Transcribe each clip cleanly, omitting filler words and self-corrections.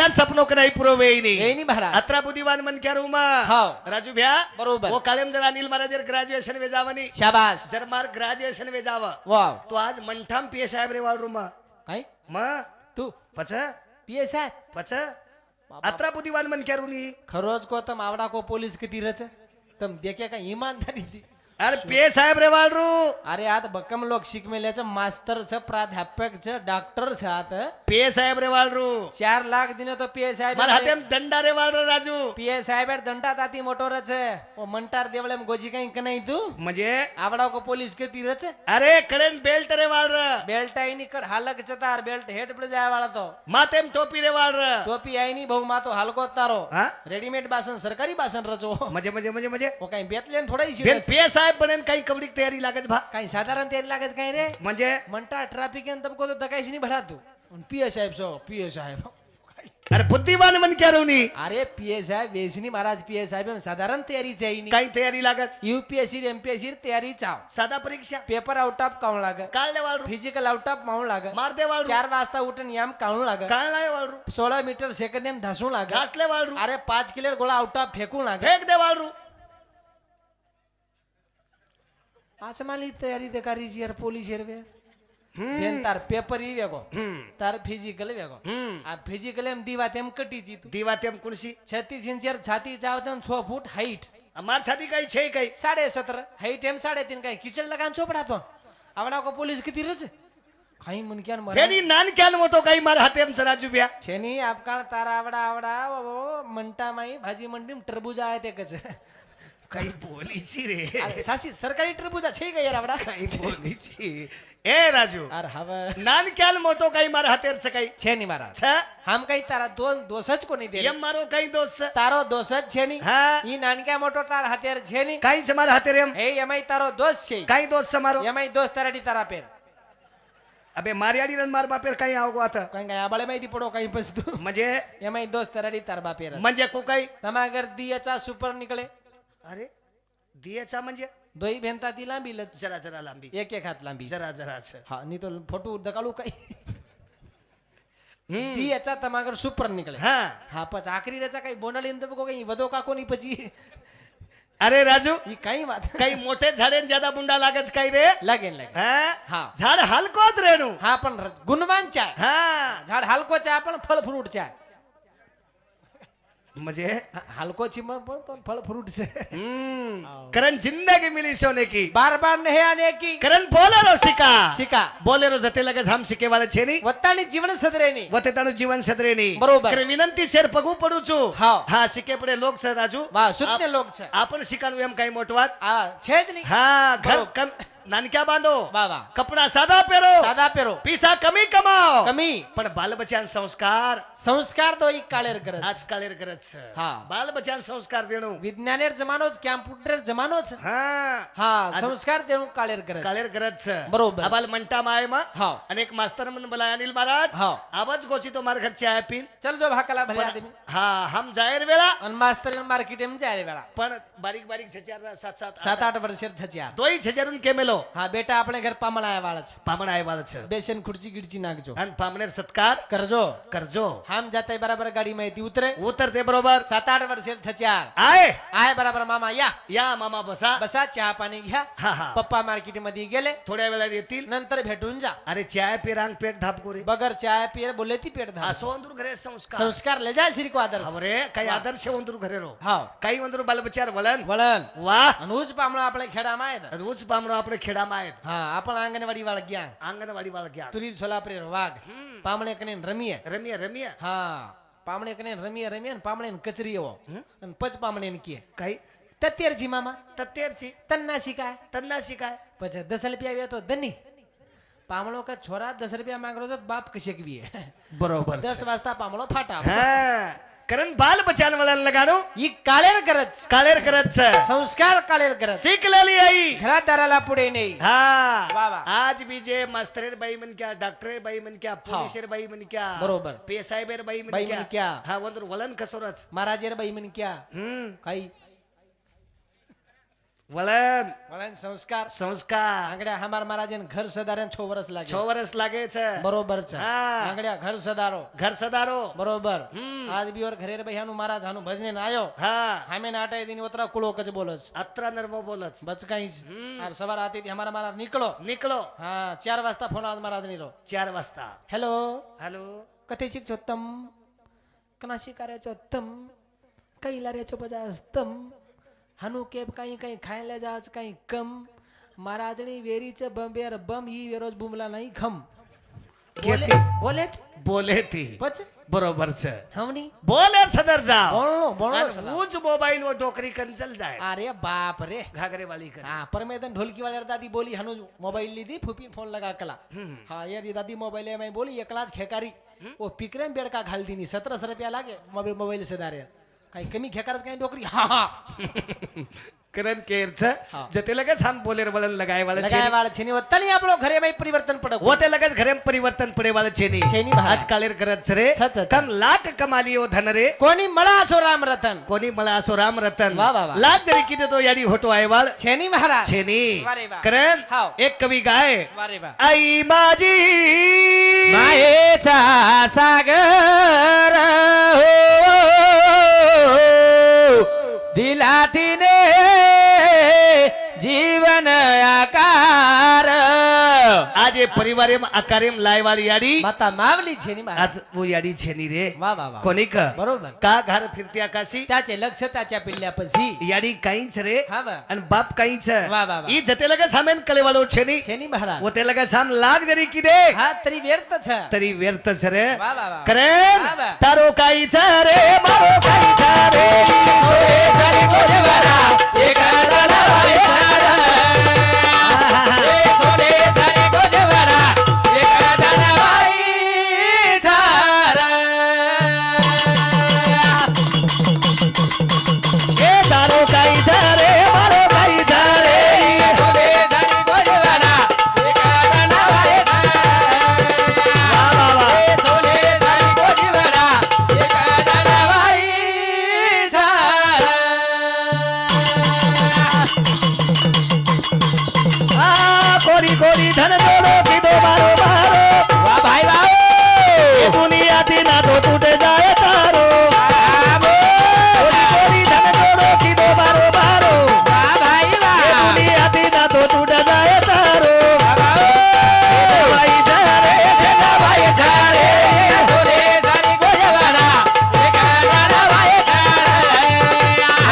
क्या सपनों का नहीं पूरो वे नहीं એ નહીં મહારાજ अत्रा बुद्धिवान मन क्या रूमा हाव. राजू भैया बरोबर. वो कालेम जर अनिल महाराज ग्रॅज्युएशन वे जावनी શાબાશ जर मार ग्रॅज्युएशन वे जाव વાવ तो आज मंठाम पीए साहेब रे वाळ रूमा કઈ म તું पछ પીએ સાહેબ पछ अत्रा बुद्धिवान मन क्या रूनी ખરોજ કો તમ આવડા કો પોલીસ કીધી રચે તમ દેખે કઈ ઈમાનદારી થી अरे पीए साहेब रे वाळ रू અરે આ તો બકમ લોક શીખ મેલે છે માસ્ટર છે પ્રાધ્યાપક છે ડોક્ટર છે આ તો पीए साहेब रे वाळ रू 4 લાખ દિને તો પીએ સાહેબ मार हाते दंडा रे वाळ रू राजू પીએ સાહેબ દંડા તાતી મોટો રચે ઓ મંટાર દેવળે ગોજી કઈ કનાઈ તું म्हणजे આવડા કો પોલીસ કીધી રચે अरे करेन बेल्ट रे वाळ र બેલ્ટ આઈ ની કડ હાલક ચતાર બેલ્ટ હેઠ પડ જાય વાળા તો मातेम टोपी रे वाळ र ટોપી આઈ ની બહુ માં તો હાલકો તારો હા રેડીમેડ બાસન સરકારી બાસન રચો म्हणजे म्हणजे म्हणजे म्हणजे ઓ કઈ બેતલેન થોડા फिर ઈ पीए साहेब बनेन काही कबड्डी तयारी लागत भा કઈ સાધારણ તેર લાગે છે કઈ રે म्हणजे મંટા ટ્રાફિક એન તબકો તો દકાઈશ ની ભડાતું પીએ સાહેબ છો પીએ સાહેબ अरे बुद्धिवान मन क्या रूनी अरे पीए साहेब वेसनी महाराज पीए साहेब एम साधारण तयारी चाहिए काही तयारी लागत यूपीएससी एमपीएससी तयारी चाव साधा परीक्षा पेपर आउट ऑफ काउन लाग काढले वाळरू फिजिकल आउट ऑफ माउन लाग मार दे वाळरू 4 वाजता उठून याम काउन लाग काढलाय वाळरू 16 मीटर सेकंद एम धासून लाग घासले वाळरू अरे 5 किलो गोळा आउट ऑफ फेकून लाग फेक दे वाळरू आज माली तयारी ते करी यार पोलीस यार वे बेन तार पेपर ही वेगो तार फिजिकल वेगो आ फिजिकल एम दीवा तेम कटी जी तू दीवा तेम कुणसी 36 इंच यार छाती जाव 6 फूट हाइट मार छाती काही छे काही 17.5 हाइट एम 3.5 काही किचन लगान चोपड़ा तो आवड़ा को पुलिस किती रच खाई मन क्या मरा फेनी नान क्या मोतो काही मार हाते एम सराजू बिया छेनी आपका तारा आवड़ा आवड़ा वो मंटा माई भाजी मंडी में टरबूजा आए ते कच काही बोलीची रे अरे सासी सरकारी टरबूजा छे का यार आवड़ा काही बोलीची ए राजू अरे हवा नान क्या मोतो काही मार हातेर छ काही छे नहीं मारा छ हम कई तारा दोन दोसच को नहीं दे एम मारो काही दोस्त तारो दोसच छे नहीं हा ई नानक्या मोटो तार हत्यार छे नहीं काही छ मार हातेर एम हे यमई तारो दोस्त छे काही दोस्त मारो यमई दोस्त ताराडी तारा पेर अबे मारियाडी रन मार बापेर काही आवगो आता कहीं गया बड़े में दी पड़ो कहीं बस तू म्हणजे यमई दोस्त ताराडी तार बापेर म्हणजे को काही तमा अगर दियाचा सुपर निकले अरे दियाचा म्हणजे दोई भेंता ती लांबी लच जरा जरा लांबी एक एक हात लांबी जरा जरा छ हाँ नहीं तो फोटो दकालू कई दियाचा तमा अगर सुपर निकले हाँ हाँ पच आखरी रेचा कई बोनल इन तब को कहीं वदो का कोनी पची अरे राजू ये कई बात काही मोठे झाडे ज्यादा बुंडा लागच काही रे लगे लगे हा हाँ झाड हलकोच रेणू हाँ पण गुणवान चाय हा झाड हलको चाय पण फळ फ्रूट चाय म्हणजे हलको चिम पण फळ फ्रूट से करण जिंदगी मिली सोने की बार बार नहीं आने की करण बोलेरो शिका शिका बोलेरो जते लगेच हम शिके वाले छे नी वत्तानी जीवन सदरेनी वते ताणु जीवन सदरेनी बरोबर. करे विनंती शेर पगू पडू छु हाव. हा शिके पडे लोक छ राजू वाह सुत्ने लोग छे आपण शिकानु एम काही मोठवात आ छेज नहीं हा घर बरोबर. कम नानक्या बांधो वाह वाह कपडा सादा पेरो सादा पेरो पीसा कमी कमाओ कमी पण बाल बच्चान संस्कार संस्कार तो एक काळेर करत आज काळेर करत छ हा. बाल बच्चान संस्कार देणू विज्ञानेर जमानोच कॅम्प्युटर जमानोच हा हा संस्कार देणू काळेर करत काळेर करत छ बरोबर. आबाल म्हणता माय म हाव. अनेक मास्तर मन बोला अनिल महाराज हाव. आवाज गोची तो मार घर चाय पिन चल जो भाकला भले आदमी हा हम जायर वेळा अन मास्तर मार्केट में जाय वेळा पण बारीक बारीक छचार 7 7-8 वर्षेर छचिया दोई छचारून केमेलो हा बेटा આપણે ઘર પામણ આયા વાળા છે पामण आय वाला छ બેસન ખુરચી ગીડચી નાખજો आणि पामणेर सत्कार કરજો करजो હામ જાતા બરાબર ગાડી માહિતી ઉતરે उतरते बरोबर 7-8 વર્ષે છચ્યાર आय आय बराबर मामा या मामा बसा बसा चहा पाणी घ्या हा हा पप्पा मार्केट मध्ये गेले थोड्या वेळात येतील नंतर भेटून जा अरे चाय पिरांग पेट धापको रे बगर चाय पिये बोले ती पेट धाम असो अंदर घरे संस्कार संस्कार ले जा श्री को आदर्श अरे काही आदर्श अंदर घरे रो हाव काही अंदर बालबच्चार वलन वळण वाह अनुज पामळा आपल्या खेडाમાં आहेत रोज पामरो આપણે ખેડામાં आहेत હા આપણ આંગણવાડી વાળા ગયા आंगणवाडी वाला ગયા तुरी છોલાપરે વાઘ પામણે કને રમીએ रमिया रमिया હા પામણે કને રમીએ રમીએ ને પામણે કચરી એવો અને પચ પામણે ને કીએ काही તત્તેરજી મામા तत्तेरची તન્ના શીખાય तन्ना शिकाय પછી 10 રૂપિયા આવ્યા તો ધની પામણો का छोरा 10 રૂપિયા માંગરો તો બાપ કશે કવીએ बरोबर 10 વાजता પામણો फाटा हा कारण बाल बचान वाला लगाडो ही काळेर करत काळेर करत छ संस्कार काळेर करत शिकलेली आई घरात दाराला पुढे नाही हा वा वा. आज भी जे मास्टरेर बाई मन क्या डॉक्टरेर बाई मन क्या पोलिसेर बाई मन क्या बरोबर. पे साहेबेर बाई बाई मन मन क्या क्या. हा वंदर वलन कसोरच महाराजेर बाई म्हण क्या काही વલણ વળાંક સંસ્કાર સંસ્કાર આંગળ્યા હમાર મહારાજ ઘર સદારે 6 વર્ષ લાગે 6 વર્ષ લાગે છે બરોબર છે હા. આંગળ્યા ઘર સદારો ઘર સદારો બરોબર હમ. આજ બીવર ઘરે રે ભાઈ મહારાજ હાનું ભજને ને આયો હા હામે ના આટાઈ દીની ઓતરા કુળો કજ બોલસ અત્રા નરમો બોલસ બચકાઈ હમ. આપ સવાર આતી થી હમારા મહારાજ નીકળો નીકળો હા 4 વાજતા ફોન આજ મહારાજ ની રો 4 વાજતા હેલો હાલો કતે ચીક છો તમ કનાશી કરે છો તમ કઈ લારે છો બજાસ તમ હનુ કેપ કઈ કઈ ખાઈ લે જાવ કઈ કમ મહારાજની વેરી છે બંબેર બમ ઈ વેરોજ બુમલા નહીં ખમ બોલે કેતી? બોલે બોલેથી પછી બરોબર છે હવની બોલે સદર જાવ બોલનો અને સદા. હું જ મોબાઈલ વો ઢોકરી કંચલ જાય અરે બાપ રે ઘાઘરે વાળી કરે हाँ परमेदन ढोलकी वाले दादी बोली हनु मोबाइल ली दी फूफी फोन लगा कला हाँ यार ये दादी मोबाइल है मैं बोली एकला ज खेकारी वो पिकरे में बेड़का घाल दी नहीं 1700 रुपया लागे मोबाइल मोबाइल से दारे कहीं कमी खेकार कहीं डोकरी हाँ हाँ કરણ કેર છે હા. જતે લગે સામ બોલેર વલન લગાય વાળા છે लगाए वाला छेनी वो तली आप लोग घरे में परिवर्तन पड़ो હોતે લગે ઘરે પરિવર્તન પડે વાળા છે ની છે ની બહાર. આજ કાલેર કરત છે રે છ, છ, છ. તન લાખ કમાલીઓ ધન રે कोनी मळा सो राम रतन કોની મળે આસો રામ રતન વાહ, વાહ, વાહ. લાખ જરી કીધે તો યાડી હોટો આયવાળ छेनी महाराज છે ની વારે વાહ. કરણ હાવ. એક કવિ ગાય वारे वाह આઈ માજી मायेचा सागर हो दिलाती ने जीवन आकार આજે પરિવારેમાં આકારેમ લાયવાળી યાડી माता मावली છે ની આજ वो યાડી છે ની રે વાહ વાહ વાહ કોનિક બરોબર કા ઘર ફિરતી આકાશી त्याचे लक्ष त्याच्या पिल्ल्या पशी યાડી કઈ છે રે હા વાહ અને બાપ કઈ છે વાહ, વાહ, વાહ. ઈ જતે લગે સામેન કલે વાળો છે ની છે ની મહારાજ ઓતે લગે સામ લાગ જરી કીધે હા તરી વ્યર્થ છે તરી વ્યર્થ છે રે વાહ, વાહ, વાહ. કરેન વાહ, વાહ. તારો કઈ છે રે મારો કઈ છે રે સોરે સારી કોજવારા એક દલવાઈ સોને સારી ગોજવારા એક દાનવાઈ એ તારો કઈ છે રે મારો કઈ છે રે સોને સારી ગોજવારા એક દાનવાઈ વાહ વાહ વાહ સોને સારી ગોજવારા એક દાનવાઈ આ કોરી કોરી ધન જોડો કીધો મારો મારો વાહ ભાઈ વાહ એ દુનિયાથી ના તો તૂટે જાય તારો કોરી કોરી ધન જોડો કીધો મારો મારો વાહ ભાઈ એ વાહ દુનિયાથી ના તો તૂટે જાય તારો ભાઈ જારે સેના ભાઈ જારે સોને સારી ગોજવારા એક દાનવાઈ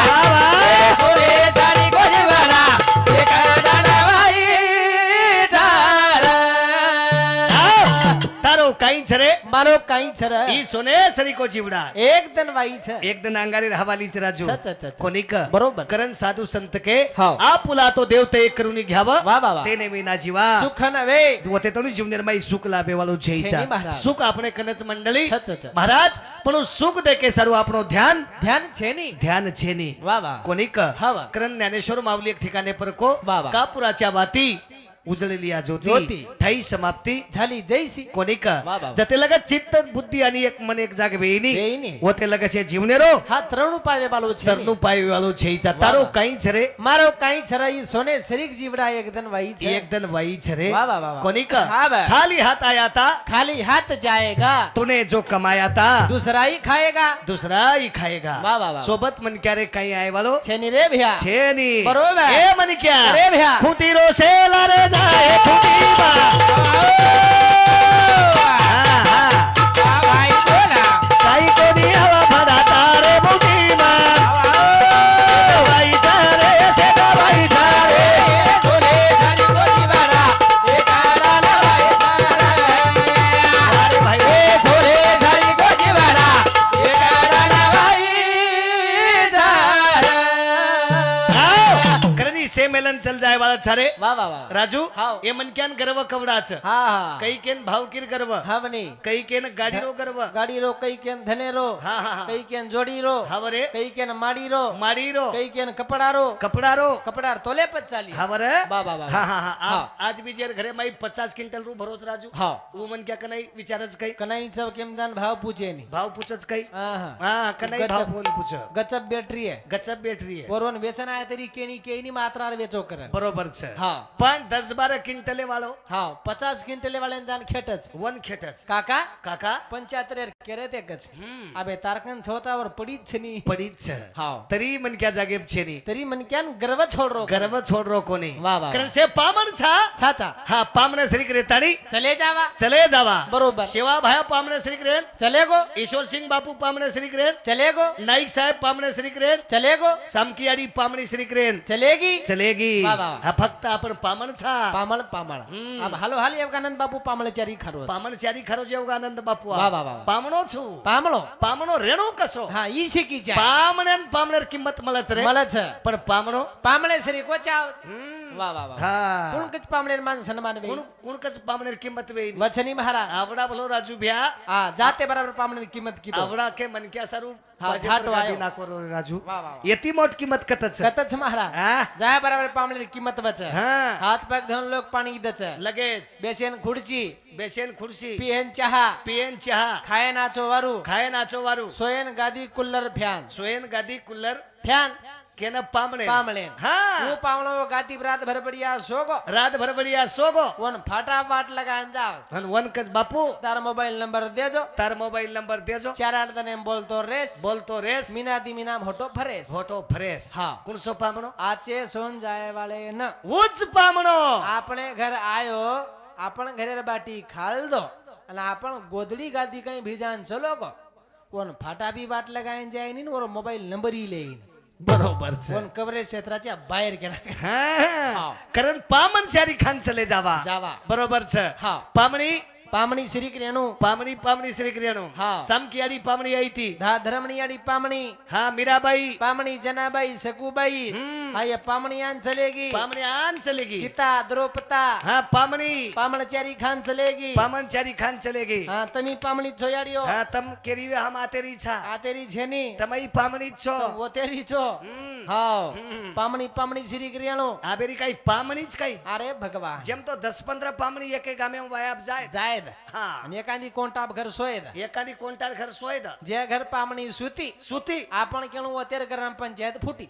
આવા સોને સારી ગોજવારા એક દાનવાઈ તારો કઈ છે રે મારો કઈ છર ઈ સોને સરીકો જીવડા એક દનવાઈ છે એક दिन अंगारी हवाली से राजू छ, छ, छ, छ. कोनिक बरोबर. करण साधू संत के हाव. आ पुला तो देवते एक करुणी घ्याव वाह, वाह, वाह. तेने विना जीवा सुख नव्हे होते तो जीवनेर में सुख लाभे वालो છે છે ઈચ્છા ની મહારાજ. સુખ આપણે કનચ મંડળી छ, छ, छ. મહારાજ પણ સુખ દે કે સારું આપણો ધ્યાન ध्यान છે ની ध्यान છે ની વાહ વાહ कोनिक हाव. करण ज्ञानेश्वर माऊली एक ठिकाणे पर को वाह, वाह. कापुराच्या वाती उजळलेली या ज्योती ज्योती. થઈ समाप्ती झाली जैसी कोनिक वाह, वाह. जते लगे चित्त बुद्धी आणि एक मन एक जाग वेईनी वेईनी. होते लगे છે જીવનેરો હા ત્રણું પાવે વાળું છે તરનું પાય વાળું છે ઈચ્છા તારો વાહ. કઈ છે રે મારો કઈ છરાઈ સોને શરીક જીવડા એક દનવાઈ છે एक दिन वही छरे वाह, वाह, वाह, वाह. कोनी का हाँ, वाह. खाली हाथ आया था खाली हाथ जाएगा तूने जो कमाया था दूसरा ही खाएगा दूसरा ही खाएगा वाह, वाह, वाह. सोबत मन क्या रे कहीं आए वालो છે ની રે ભ્યા छे नी बरोबर. ए मन क्या अरे भैया. खूटी रो से लारे जाए खूटी बा हाँ, हाँ. ભાઈ બોલા काई को दी हवा भरा तारे मुठी मा भाई सारे से भाई सारे સોને સારી ગોજવારા એક દાનવાઈ अरे भाई સોને સારી ગોજવારા એક દાનવાઈ आओ. करनी से मिलन चल जाय वाला छारे वा वा वा राजू हाव. ए मनक्यान गर्व कवडाच हा हा कई केन भावकीर गर्व हा बनी कई केन गाडी रो गर्व गाडी रो कई केन धने रो हा हा हा कई केन जोड़ी रो हा बरे कई केन माड़ी रो माडी रो कई केन कपड़ा रो कपडा रो कपड़ा तोले पच चाली हा बरे बा बा बा हा हा हा हा. आज बीजेर घरे माई 50 क्विंटल रू भरोत राजू हा ऊ मन क्या कनाई विचारच काही कनाई सब केम जान भाव पूछे नी भाव पूछच काही हा हा हा कनाई गचप. भाव फोन पूछ गचप बैटरी है गचप बैटरी आहे वरून वेचन आहे तरी केनी मात्रा वेचो करन बरोबर છે हा पण 10-12 क्विंटले वालो हा 50 क्विंटल वाले जान खेटच वन खेटच काका काका 75 केरे ते कच हम्म. अबे तारकन छोतावर पडीच छनी पडीच છે हा तरी मन क्या जागे छेनी तरी मन क्यान गर्व छोड़ रो गर्व छोड रो कोणी वा वा कारण से पामण छा छाता हा पामणे श्री रेताणी चले जावा चले जावा बरोबर सेवा भाया पामणे श्री क्रेन चले गो ईश्वर सिंह बापू पामणे श्री क्रेन चले गो नाईक साहेब पामणे श्री क्रेन चले गो सामकीयाडी पामणी श्री क्रेन चलेगी चलेगी वा वा वा. हा फक्त आपण पामण छा पामळ पामळ हम्म. अब हालो हाल योगानंद बापू पामळचारी खरो पामण चारी खरो जेव आनंद बापू वा वा वा. पामणो छु पामळो पामणो रेणो कसो हा ई शिकी चा पामण्यान पामणेर किंमत मळच रे मलच पण पामणो पामळे श्री को चाव हम्म. वा वा वा हा कोण कच पामळे मान सन्मान वे कोण कोण कच पामणेर किंमत वेई वचनी महाराज आवडा बोलो राजू भ्या हा जाते बराबर पामळे किंमत की आवडा के मनक्या सारू हा, बाजे घाट पर वायो. गादी नाको रो राजू वा वा वा. येती मोठ किंमत कतच कतच महाराज हा जाय बराबर पामळे किंमत वच हा हात पाक धुवून लोक पाणी दच लगेच बेसन खुर्ची बेसेन खुर्सी पियन चहा पियन चहा खाय नाचो वारू खाय नाचो वारू सोयन गादी कुल्लर फॅन सोयन गादी कुल्लर फॅन केन पामणे पामळे हा वो पामळो गादी रात भर बढ़िया सोगो रात भर बढ़िया सोगो वन फटाफट लगान जाओ अन वन कच बापू तार मोबाइल नंबर दे जो तार मोबाईल नंबर देजो 4-8 दने बोलतो रेस बोलतो रेस मीना दी मीना होटो फरेस होटो फ्रेश हा कुणसो पामणो आचे सोन जाय वाले न उच पामणो આપણે ઘર આયો आपण ઘરે બાટી ખાલ દો અને आपण ગોદડી ગાદી કઈ ભીજાન ચલો ગો કોણ ફાટા બી વાટ લગાઈને જાય ની ઓર મોબાઈલ નંબર ઈ લેઈને बरोबर છે कोण कवरेज क्षेत्राच्या बाहेर गेला हा कारण पामण चारी खान चले जावा जावा बरोबर છે हा पामणी पामणी श्री क्रेणू पामणी पामणी श्री क्रियाणो हा. सामकीयाडी पामणी आई ती धा धरमणी आडी पामणी हा मीराबाई पामणी जनाबाई सकूबाई हम्म. हा ये पामणी आन चलेगी पामणी आन चलेगी सीता द्रौपदा हा पामणी पामणचारी खान चलेगी पामण चारी खान चलेगी हा तमी पामणी छोयाडियो हा तम केरी हम आतेरी छा आ तेरी छेनी तमई पामणी છો वो तेरी छो हम्म. हाव हम्म. पामणी पामणी श्री क्रियाणो આ બેરી કઈ પામણી જ કઈ अरे भगवान જેમ તો 10-15 પામણી એકે ગામે વાયાબ જાય जायद હા आणि एखादी कोणता घर सोयद એકાની કોંટાર ઘર સોય દ जे घर पामणी सुती સુતી आपण केणू वतेर ग्रामपंचायत फुटी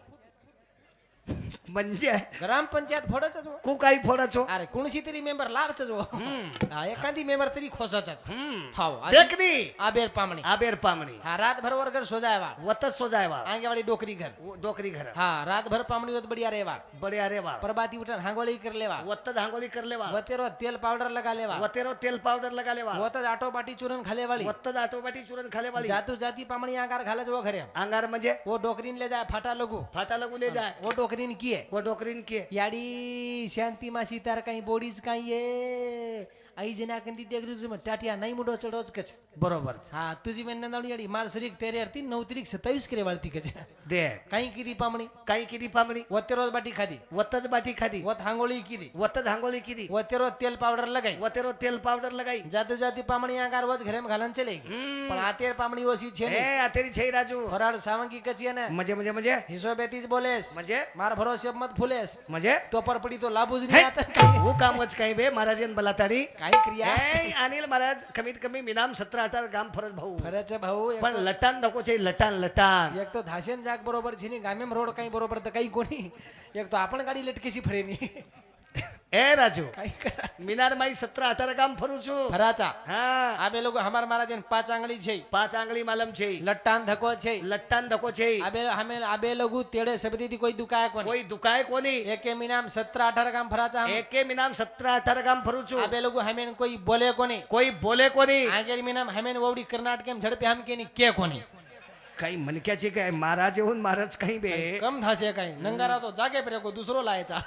म्हणजे ग्रामपंचायत फोडच जो कु काही फोडा છો अरे कोणशी तरी मेंबर लावच जो हा एखादी मेंबर तरी खोसच हाव देखनी आबेर पामणी આબેર પામણી हा रात भर वर घर सोजायवा વત સોજાયવા आगे वाली डोकरी घर ડોકરી ઘર हा रात भर पामणी होत बढ़िया रेवा બળ્યા રેવા प्रभाती उठन हांगोळी कर लेवा વત ધાંગોલી કર લેવા वतेरो तेल पावडर लगा लेवा વતેરો તેલ પાવડર લગા લેવા वत आटो बाटी चूरन खाले वाली વત આટોબાટી ચૂરન ખાલે વાળી जातू जाती पामणी आकार घालच वो घरे આંગાર म्हणजे वो डोकरीन ले जाय फाटा लगू फाटा लगू ले जाय वो डोकरीन किए व डोकरीन के याडी शांती मासी तार काही बोडीज काही ये आई जना कंदी देगरीज में टाटिया नाही मुडो चढोच कच बरोबर છે. हा तुझी मेन नावडी याडी मार सरीक तेरे अरती 9-27 करे वालती कच दे काही किदी पामणी काही किती पामणी वतेरो बाटी खादी वतच बाटी खादी वत हांगोळी किदी वत धांगोली किती वतेरो तेल पावडर लगाई वतेरो तेल पावडर लगाई जातू जाती पामणी आकार वच घरे में घालन चलेगी हम्म. पण आतेर पामणी ओसी छे ए ने आतेरी छै राजू फराड सावंगी कची ने म्हणजे हिशोबेतीच बोलेस म्हणजे मार भरोसे मत फुलेस म्हणजे तो पर पडी तो लाबूज नाही आता काही હું કામच काही बे महाराजन बलाताडी काही क्रिया ए अनिल महाराज कमीत कमी मिनाम 17-18 गाम फरज भाऊ खरंच भाऊ एक पण लटान नको छै लटान एक तो धासेन जाग बरोबर छिनी गामेम रोड काही बरोबर तर काही कोणी एक तो आपण गाडी लटकेशी फरेनी ए राजू काही करा मिनार माई 17-18 गाम फरू છું फराचा હા आबे लोग हमार महाराजन 5 आंगળી છે 5 આંગળી માલમ છે લટ્ટાન ધકો છે લટ્ટાન ધકો છે આબે હમે આબે लोगू तेडे सबदी कोई दुकाय कोनी કોઈ દુકાય કોની एके मिनाम 17-18 गाम फराचा हम એકે મિનામ 17-18 ગામ ફરું છું आबे लोगू हमेन कोई बोले कोनी કોઈ બોલે કોની आगे मिनाम हमेन वोडी कर्नाटक में झड़पे हम केनी के कोनी काही मनक्याचे काय महाराज येऊन महाराज काही बे कम धासे काही नंगारा तो जागे पर को दुसरो लायचा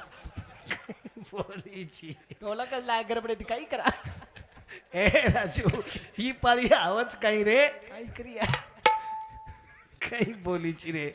बोलीची टोलकच लाय गडबडे ती काही करा ए राजू ही पाळी आवाज काही रे काही क्रिया काही बोलीची रे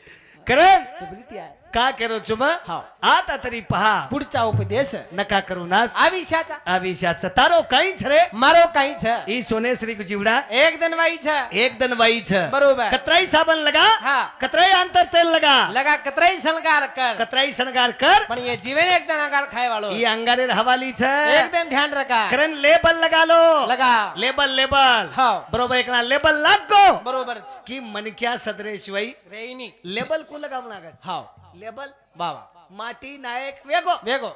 करण चपली ती आहे का केरो चुम हाव. आता तरी पहा पुढचा उपदेश नका करू नास आविष्याचा आविषाचं तारो काही रे मारो काही छ ई सोने श्री जीवडा एक दिन वाई छ एक दन वाई छ बरोबर. कतराई साबण लगा हाँ. कतराई अंतर तेल लगा लगा कतराई संस्कार कर कतराई शणगार कर पण ये जीवन एक दिन आकार खाए वालो ई अंगारे हवाली छ एक दिन ध्यान रखा करन लेबल लगा लो लगा लेबल लेबल हाव. बरोबर एकला लेबल लागो बरोबर की मनक्या सदरे शिवाय रेईनी लेबल को लगावं लागत हाव लेबल बाबा माटी नायक वेगो वेगो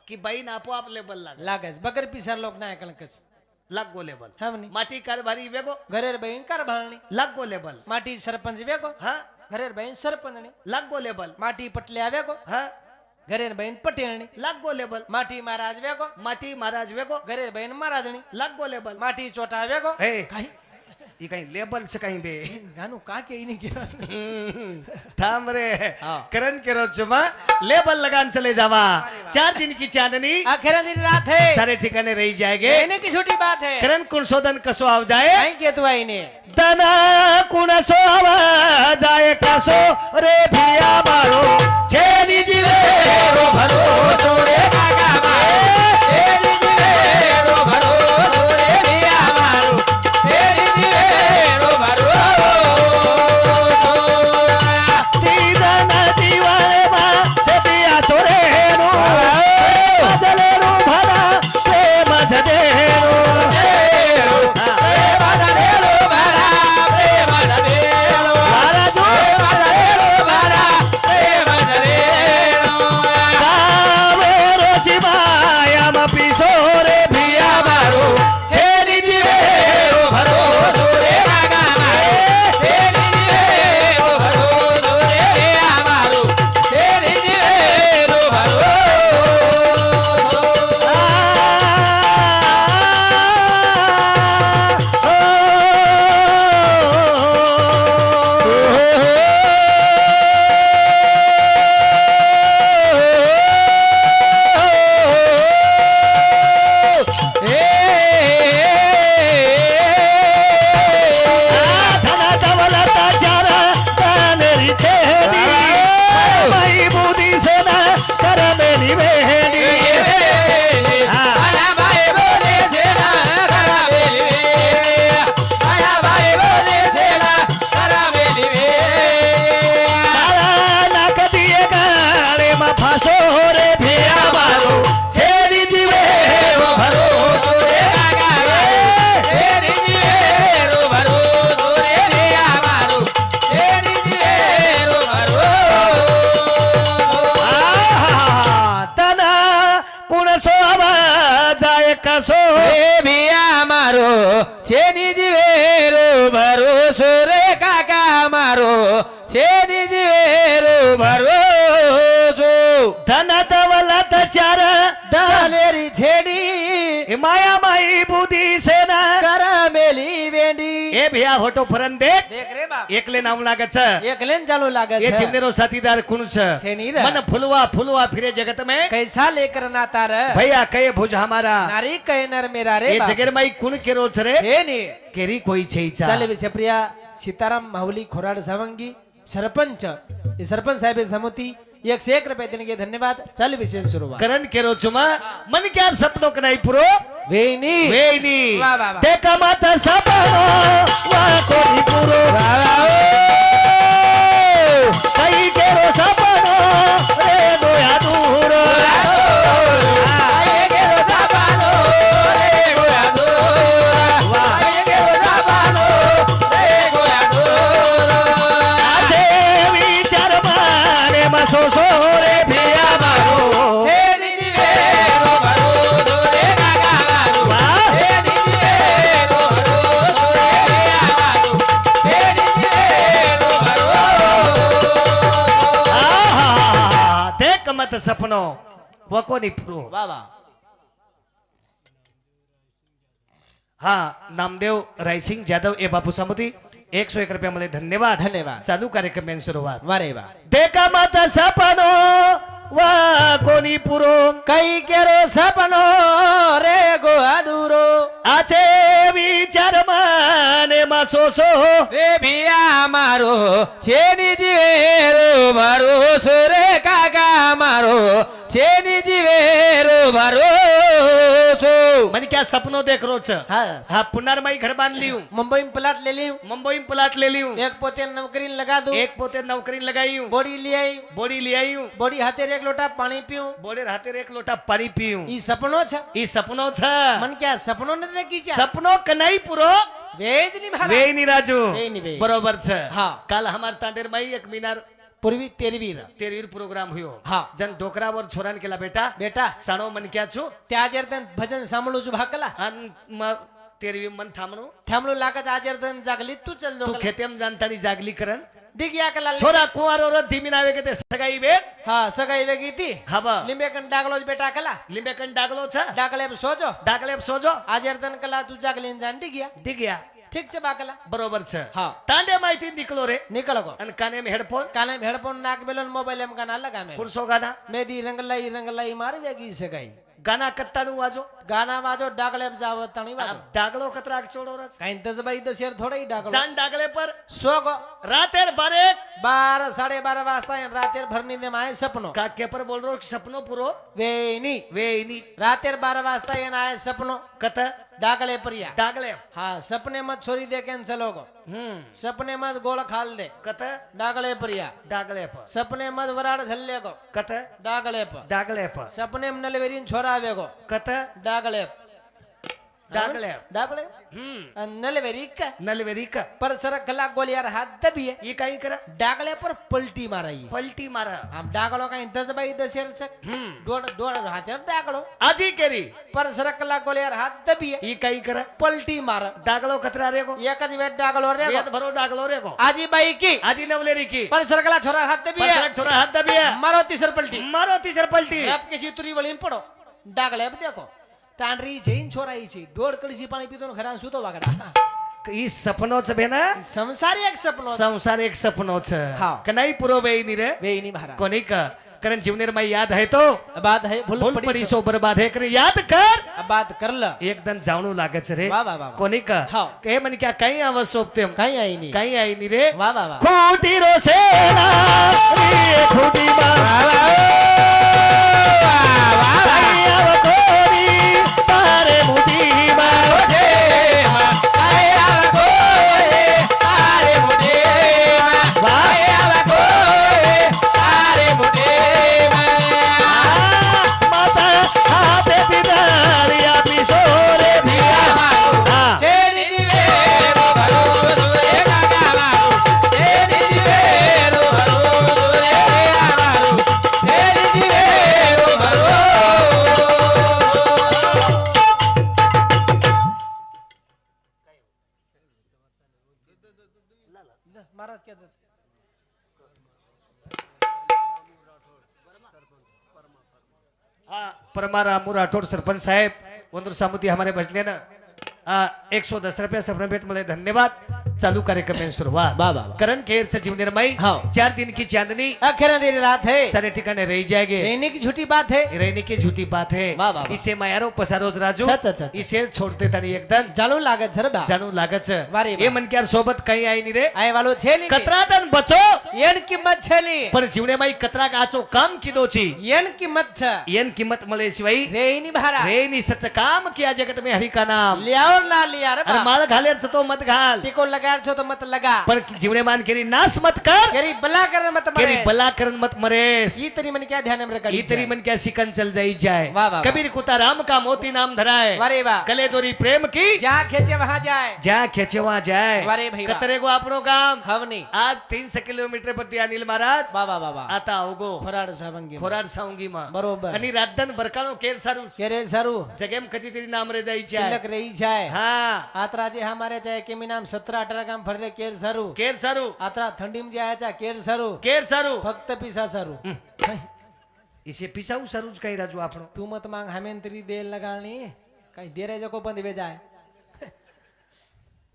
की बाई आपोआप लेबल लाग लागस बकर पिसर लोक नाही ऐकलकच लागो लेबल हवनी माटी कारभारी वेगो घरेर बहीण कारभारणी लागो लेबल माटी सरपंच वेगो हा घरेर बहीण सरपंचणी लागो लेबल माटी पटल्या वेगो हा घरेर बहीण पटेलणी लागो लेबल माटी महाराज वेगो माटी महाराज वेगो घरेर बहीण महाराजणी लागो लेबल माटी चोटा वेगो हे काही ई काही लेबल छ काही बे गाणू का के इने केलं थांब रे हाँ. करण केरो चुमा लेबल लगान चले जावा 4 दिन की चांदनी आखिर दिन रात है सारे ठिकाने रही जाएंगे कहने की छोटी बात है करण कुणसोदन कसो आव जाए नहीं के तू आई ने दना कुणसो आव जाए कसो रे भिया मारो छेली जीवे रो भरोसो रे काका मारो छेली जीवे रो भरोसो रे भिया मारो छेली जीवे रो भरोसो दीदन जीवारे मा से पिया छोरे रो मजले रो भरा प्रेम जदे रो कसो रे भिया मारो छेनी जीवेरो भरोसो रे काका मारो छेनी जीवेरो भरोसो धन दौलत चार दालेरी छेड़ी ए माया माई बुद्धि सेना कर मेली वेंडी ए भैया फोटो फरन देख देख रे बाप एकले नाम लागत छ एक लेन चालू लागत ये है चिमनेरो साथीदार कुण छ छेनी रे मन फुलवा फुलवा फिरे जगत में कैसा लेकर नाता रे भैया कहे भुज हमारा नारी कहे नर मेरा रे ये बाप जगेर माई कुण केरो छ रे छेनी केरी कोई छईचा चाले विषयप्रिया सीताराम माहुली खोराड सावंगी सरपंच ये सरपंच साहेब समोती 101 रुपये देने के धन्यवाद चल विशेष शुरुआत करण केरो चुमा मन क्या सपनों का नहीं पुरो वेनी वेनी वाह, वाह, वाह। देखा माता सपनो वा कोई पुरो कई केरो सपनो रे गोया दूरो सो सो रे भिया मारो छेनी जीवेरो भरोसो रे काका मारो छेनी जीवेरो भरोसो रे भिया मारो छेनी जीवेरो भरोसो आहा देख मत सपनो वको नहीं फुरो वाह वाह हाँ नामदेव रायसिंग जाधव ए बापू सामुती 101 रुपया मध्ये धन्यवाद धन्यवाद चालू कार्यक्रम सुरुवात वारे वाह देखा माता सपनो वा कोणी पुरो कई केरो सपनो रे गो अधूरो आचे विचार माने मा વાસો રે ભિયા મારો છેની જીવેરો ભરોસો રે કાકા મારો છેની જીવેરો ભરોસો મને क्या सपनों देख रो छ હા हाँ पुनर्मयी घर बांध ली हूँ મુંબઈ में प्लाट ले ली हूँ मुंबई में प्लाट ले ली हूँ एक पोते नौकरी लगा दूं एक पोते नौकरी लगाई हूँ बोड़ी ले आई बोड़ी ले आई हूँ बोड़ी हाथे एक लोटा पानी पीऊं बोले रहते एक लोटा पानी पी हूँ ई सपनो छ ये सपनों छ मन क्या सपनो न देखी छ सपनों कनाई पूरो વેજ ની वे મહારાજ नहीं राजू वे नहीं वे। बरोबर छ हाँ। कल हमारे तांडेर माई एक मीनार પૂર્વી તેરવીર तेरवीर प्रोग्राम हुयो हाँ। जन ढोकरा और छोरान केला बेटा બેટા साणो मन क्या छु ત્યાજર તન ભજન સાંભળું છું ભાકલા अन तेरवी मन थामणू થામલું લાગત આજર તન જાગલી તું ચલ तू દો खेतेम जानतानी जागली करन ડિગ્યા કલા छोरा कुंवार और धीमी नावे के ते सगाई बे હા સગાઈ વેગી તી हवा લીંબે કન ડાગલો જ બેટા કલા लिंबेकन डागलो छ ડાગલે સોજો डागले सोजो આજર તન કલા તું જાગલી જાન ડિગ્યા दिग्या ઠીક છે બાકલા बरोबर छ હા तांडे माहिती निकलो रे નીકળો કો अन काने में हेडफोन કાને હેડફોન નાક બેલો મોબાઈલ એમ કાના લગા મે कुर्सो गाना મેદી રંગલાઈ મારી વેગી સગાઈ गाना कत्ताणू वाजो ગાના વાજો ડાગલે જાવ તણી વાજો अब डागलो कतरा चोड़ो रस કાઈ દસબાઈ દસેર થોડી ડાગલો जान डागले पर સોગો रातेर बारे 12 12:30 વાજતા રાतेर ભરની ને માય સપનો का के पर बोल रो सपनो पूरो વેની वे इनी રાतेर 12 વાજતા એના આય સપનો कत ડાગલે પરિયા डागले હા સપને માં છોરી દે કેન્સલ હોગો સપને માં ગોળ ખાલ દે कत ડાગલે પરિયા डागले पर સપને માં વરાડ ધલ્લે ગો कत ડાગલે પર डागले पर સપને માં નલવેરીન છોરા આવે ગો कत ડાગલે डागले ડાગલે નલવેરી ક नलवेरी का પર સરક કલાક ગોલ યાર હાથ દબીએ ये काई करा ડાગલે પર પલટી મારાઈ पलटी मारा આમ ડાગલો કઈ 10 બાય 10 છે દોડ હાથે ડાગલો आजी केरी પર સરક કલાક ગોલ યાર હાથ દબીએ ये काई करा પલટી મારે डागलो कतरा रे को એક જ વેટ ડાગલો રે वेद भरो डागलो रे को આજી બાઈ કી आजी नवलेरी की પર સરકલા છોરા હાથ દબીએ परसरक छोरा हाथ दबिया મારો તીસર પલટી मारो तीसर पलटी રબ કે સિતુરી વળીને પડો ડાગલે अब देखो તાંડરી જઈને છોરાઈ છે દોડ કળજી પાણી પીતો ને ખરા સૂતો વાગડા ई सपनो छ बेना સંસારી એક સપનો संसार एक सपनो छ हाँ। कनाई पुरो वे नी रे વેઈની મહારાજ कोनी का करण जीवनेर में याद है तो બાદ હે ભૂલ भूल પડી पड़ी सो बर्बाद है कर याद कर બાદ કર લ एकदम जावणू लागे छ रे वाह, वाह, वाह। कोनी का हाँ। कहे मन क्या कहीं आवर सोपते हम કઈ આઈ ની कहीं आई नी रे વાહ વાહ વાહ खूटी रो सेना रे खूटी बा आव कोरी तारे मुठी बा माता हाथे बिदारिया पिसोरे भिया हाँ। છેની જીવેરો ભરોસો રે કાકા મારો છેની જીવેરો ભરોસો રે મારો છેની જીવેરો ભરોસો મહારાજ કે हाँ परमारा राठौड़ सरपंच साहेब वंदर सामुती हमारे बजने ना 110 रुपया सफर भेट मिले धन्यवाद चालू कार्यक्रम में शुरुआत वाह, वाह, वाह। करण खेर से जीवनेर मई हाँ। 4 दिन की चांदनी अखेर अंधेरी रात है सारे ठिकाने रह जाएंगे रहने की झूठी बात है रहने की झूठी बात है वाह, वाह, वाह। इसे मायारो पसारोज राजू अच्छा, अच्छा, अच्छा। इसे छोड़ते तानी एकदम ચાલુ લાગે છે રે બા जानू लागत છે वारे वाह। એ मन क्यार सोबत कहीं आई नहीं रे આય વાલો છે ની कतरा तन बचो એન કિંમત છે લી पर जीवने माई कतरा का आचो काम कीधो छी એન કિંમત છે येन कीमत मले शिवाई રેઈની ભારા रे नी सच काम किया जगत में हरि का नाम લ્યાવ ના લિયા રે अरे બા माल घालेर सतो मत घाल ટીકો લગાડ છો તો મત લગા पर जीवने मान केरी नाश मत कर કેરી બલા કરે મત केरी મરે बला करन मत मरेस ઈ તરી મને ક્યાં ધ્યાન में ये तेरी मन क्या सिकन चल जाई जाए वाह, वाह, कबीर कुता राम का मोती नाम धराए वारे वाह गले दोरी प्रेम की જ્યાં ખેંચે वहां जाए जा खेचे वहां जाए वारे भाई वाह। कतरे को आपनो काम હવની आज 300 કિલોમીટર પર ત્યાં અનિલ મહારાજ વાહ વાહ વાહ વાહ आता होगो ફરાડ સાવંગી ખોરાડ સાઉંગી માં બરોબર અને રાજધન બરકાનો કેર સારું કેરે સારું જગેમ કદી તેરી નામ રે જાય છે છિલક રહી જાય હા આતરાજે હમારે ચાહે કેમી નામ 17-18 ગામ ફરે કેર સારું કેર સારું આતરા ઠંડીમ જે આયા ચા કેર સારું કેર સારું ફક્ત પીસા સારું इसे पिसाऊ सारू ज कही राजू આપણો તું મત માંગ હમેન તરી દેલ લગાણી કઈ દેરે જકો બંધ વે જાય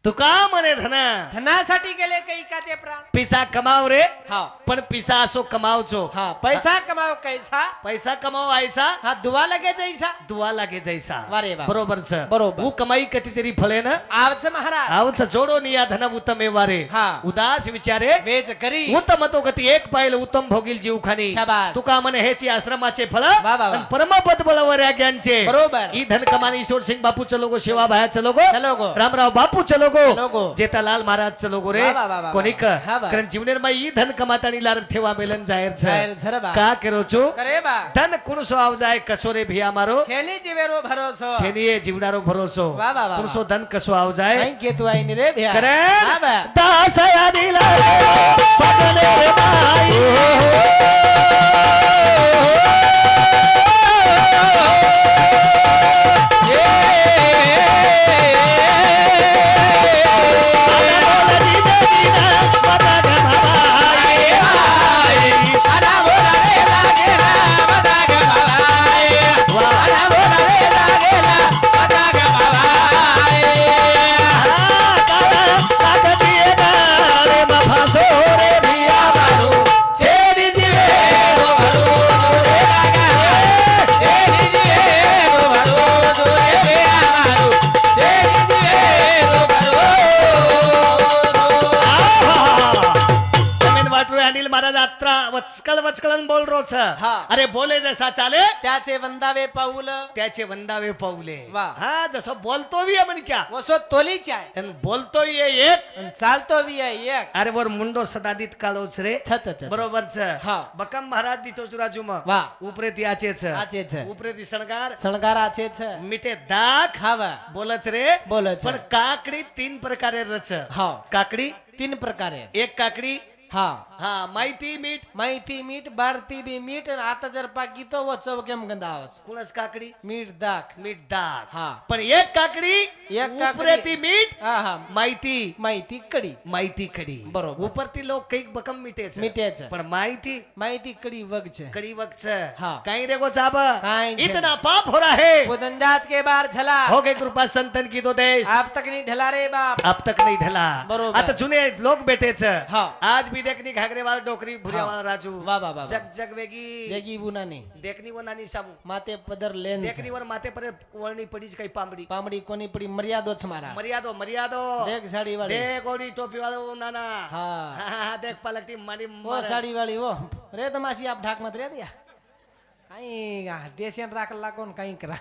तुका म्हणे धन धनासाठी गेले कैकाचे प्राण पिसा कमाव रे हा पण पिसा असो कमावचो हा पैसा कमाव कैसा पैसा कमाव आयसा हा दुवा लगे जैसा दुआ लागे जैसा वारे वा. बरोबर छ बरोबर. वो कमाई कितीतरी फळे ना आवच महाराज आवच जोडो निया धन उत्तम वारे हा. उदास विचारे वेज करी उत्तम तो गती एक पायल उत्तम भोगील जीव खानी शाबास. तुका म्हणे हेची आश्रमाचे फळ वा वा वा. आणि परमपद बळवर ज्ञानचे बरोबर. ई धन कमानी ईश्वर सिंग बापू चलो गो सेवा भाया चलो गो चलो गो. रामराव बापू चलो गो चलो गो. जेतालाल महाराज चलो गो रे वा वा वा वा. कोणिक हा बा. कारण जीवनेर मा ई धन कमातानी लार ठेवा मेलन जाहीर जाहीर छ झर बा. का करो छु करे बा धन कुणसो आव जाय कसोरे भिया मारो छेनी जीवेरो भरोસો छेनिये जीवनारो भरोसो वा वा वा. कुणसो धन कसो आव जाय नाही घेतो आई रे भ्या करण हा बा. दासया दिला सजने रे बाई अनिल महाराज यात्रा वचकळ वचकळन बोल रोच हा. अरे बोले जसा चाले त्याचे वंदावे पाऊल त्याचे वंदावे पाऊले वा. हा जसं बोलतो भी म्हण क्या वसो तोलीच आहे आणि बोलतो ये एक आणि चालतो बी आहे एक अरे वर मुंडो सदादित काळोच रे छ छ छ. बरोबर छ हा. बकम महाराज दितो चुराजू म वा. उपरे ती आचे छ आचे छ. उपरे ती सणगार सणगाराचे छ मिटे दाख हा वा. बोलच रे बोलच. पण काकडी तीन प्रकारे रच हा काकडी 3 प्रकारे एक काकडी हा हा माहिती मीठ माहिती मीठ बारती बी मीठ आणि आता जर पाकी तो व चौकेम गंदा आवाज कुणस काकडी मीठ दाख मीठ दाख हा. पण एक काकडी एक काकडी. उपरे ती मीठ हा हा माहिती माहिती कडी माहिती कडी बरोबर. उपरती लोक काही बकम मिटेच मिठ्याच पण माहिती माहिती कडी वगच कडी वक्च हा. काही रे गो चाब काहीं छे. इतना पाप हो रहा है बुदंदाज के बार झला हो गई कृपा संतन की दो देश आप तक नहीं ढला रे बाप अब तक नहीं ढला बरोबर. आता जुने लोक बेटेच हा. आज भी देखनी घागरेवाला डोकरी भुरियावाला राजू वा वा वा वा. जग जग वेगी जगी बुनानी देखनी व नानी सामू माते पदर लेन्स देखनी वर माथे पर वळणी पडीच काही पांबडी पामडी कोणी पडी मर्यादोच मारा मर्यादो मर्यादो देख साडी वाली देख ओडी टोपी वालो नाना हा हा देख पालकती माडी वो साडी वाली वो रे तमाशी आप ढाक मत रे दिया काही देशन राखला कोण काही करा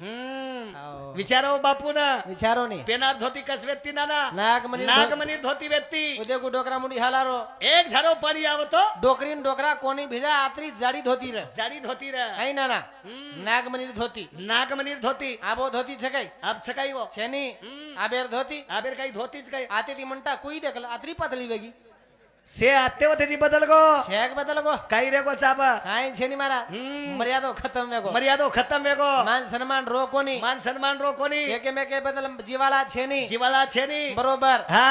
हाव. विचारो बापू ना विचारो नाही पेनार धोती कस व्यक्ती नाना नागमणी नागमणी धोती व्यक्ती उद्या को डोकरा मुंडी हालारो एक झारो पाणी आवतो डोकरीन डोकरा कोणी भिजा आत्री जाडी धोती रे जाडी धोती रे काही ना ना नागमणी धोती नागमणी धोती आबो धोती છે કઈ आप सकाळी वो છેની આબેર ધોતી आबेर काही धोतीच काही આતે તી મંટા કોઈ દેખલ આતરી પાતળી વેગી से आते होते ती बदल गो છેક બદલ ગો काही रे गो चाबा કાઈ છેની મારા મર્યાદો ખતમ વેગો मर्यादो खतम वेगो માન સન્માન રો કોની मान सन्मान रो कोणी એકે મેકે બદલ જીવાળા છેની जीवाला छेनी બરોબર हा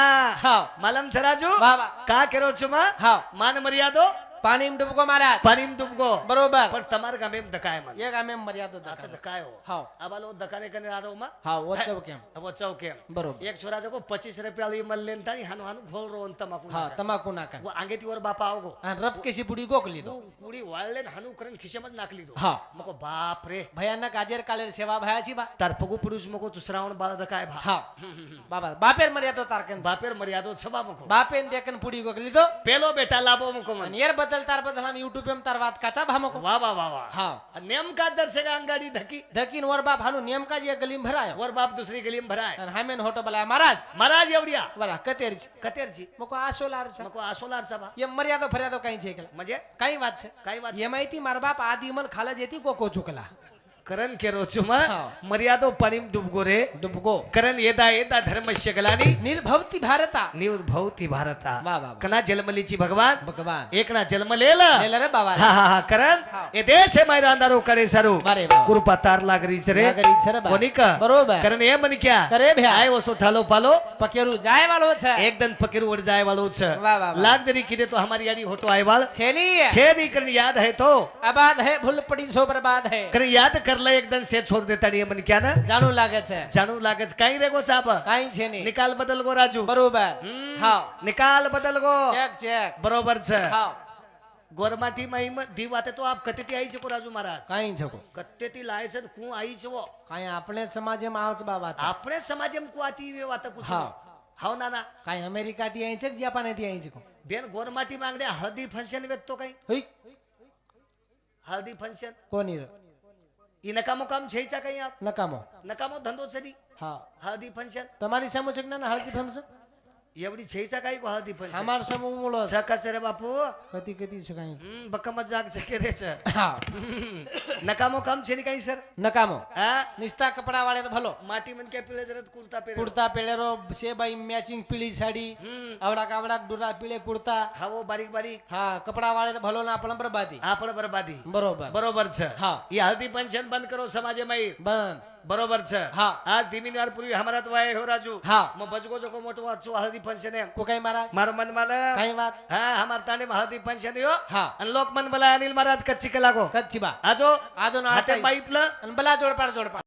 હાવ मालम छराजू वा वा. का केरो छुमा हाव मान मर्यादो પાણીમ ડૂબકો મારા पाणीम तुमको બરોબર पण तमार गामे दकाय मन એક આમે મર્યાદો आता દકા दकाय हो हाव आबालो दकाने कने आरो मा હાવ ઓછો કેમ वो चौके बरोबर एक छोरा जको 25 रुपया ली मल्लेन तानी हानु हानु घोल रो तमाकू હા તમાકુ નાખન वो आंगेती वर बापा आवगो અને રપ કેસી પુડી ગોકલી દો कुडी वाळलेन हानु करन खिशेमत नाकली दो हा मको बाप रे ભયાનક આજેર કાલેર સેવા ભયાची बा तार पगू पुरुष मको दुसरावण बाळ दकाय भा હા બાબા બાપેર મર્યાદો તારકન बापेर मर्यादो छबा मको બાપેન દેકન પુડી ગોકલી દો पेलो बेटा लाभो मको मन અને યાર બદલ તાર બદલ हम YouTube એમ તાર વાત કાચા ભામકો वा वा वा वा હા नेमका दर्शक अंगाडी धकी દકીન વર બાપ હાનું નેમકા જે ગલીમ ભરાયો वर बाप दुसरी गलीम भराय અને હામેન હોટો બલા મહારાજ महाराज एवढ्या બરા કતેર છે कतेरची મકો આસોલાર છે मको आसोलार छबा એ મર્યાદો ફર્યાદો કઈ છે કેલા म्हणजे કઈ વાત છે काय वाच એમાંથી મારા બાપ આદિમન ખાલા જેતી કોકો ચુકલા करण केरो छुमा हा. मर्यादो पाणीम डुबगो रे ડૂબગો करण येदा येदा धर्मस्य गलानी નિર્ભવતી ભારતા निर्भवती भारता वा वा वा. कना जन्मलीची भगवान ભગવાન एक ना जन्म लेला લેલા રે બાવા हा हा हा करण हा. ये देश है मायरा अंधारो करे सारू વારે બાવા कृपा तार लागरीच रे નાગરિક છે રે બા. कोणी का બરોબર करण ये मन क्या કરે ભ્યા आय वसो ठालो पालो પકેરું જાય વાળો છે एक दन फकीर उड़ जाए वालो छ वाह, वाह, वाह. लाग जरी किदे तो हमारी यानी होतो आय वाल છે ની छे नहीं करन याद है तो આબાદ હે ભૂલ પડી સો બરબાદ હે कर याद કરલે એકદમ સે છોડ દેતા નહીં મને ક્યાં ને જાણું લાગે છે જાણું લાગે છે કઈ રેગો ચાપ કાંઈ છે નહીં નિકાલ બદલ ગો રાજુ બરોબર હા નિકાલ બદલ ગો ચેક ચેક બરોબર છે હા ગોરમાટી માં ધી વાતે તો આપ કતેથી આવી છે રાજુ મહારાજ કાંઈ છે કો કતેથી લાય છે હું આવી છું કાંઈ આપણે સમાજમાં આવશે બા વાત આપણે સમાજ એમ કુઆતી એવી વાત પૂછું હા. હાવ નાના કાંઈ અમેરિકાથી અહીં છે કે જાપાનેથી અહીં છે કો બેન ગોરમાટી માંગડે હળદી ફંક્શન વેત તો કઈ હુઈ હળદી ફંક્શન કોની રે ઈ નકામો કામ છે ચા કઈ આપ નકામો નકામો ધંધો છે દી હા હળદી ફંક્શન તમારી સામે છે કે ના હળદી ફેમસ એવડી છે ચા કઈ હળદી ફંક્શન અમાર સામે મૂળો છે સકસ રે બાપુ કતી કતી છે કાંઈ બકમ જાગ છે કે રે છે હા નકામો કામ છે ની કઈ સર નકામો હા નિસ્તા કપડા વાળે ભલો માટી મન કે પીલે જરત કુર્તા પહેરે કુર્તા પહેરેરો છે ભાઈ મેચિંગ પીળી સાડી આવડા કાવડા ડુરા પીળે કુર્તા હાવો બારીક બારીક હા કપડા વાળે ભલો ના આપણે બરબાદી આ પણ બરબાદી બરોબર બરોબર છે હા. ઈ હળદી ફંક્શન બંધ કરો સમાજે માં બંધ બરોબર છે હા. આ ધીમી વાર પૂરી હમારા તો વાય હો રાજુ હા. મો બજગો જો કો મોટો વાત છું હળદી ફંક્શન એમ કો કઈ મારા મારો મન માલે કઈ વાત હા હમાર તાને હળદી ફંક્શન યો હા. અને લોક મન બોલા અનિલ મહારાજ કચ્છી કલાકો કચ્છી બા આજો આજો ના હાથે હાથે પાઇપ લ અને બલા જોડ પાડ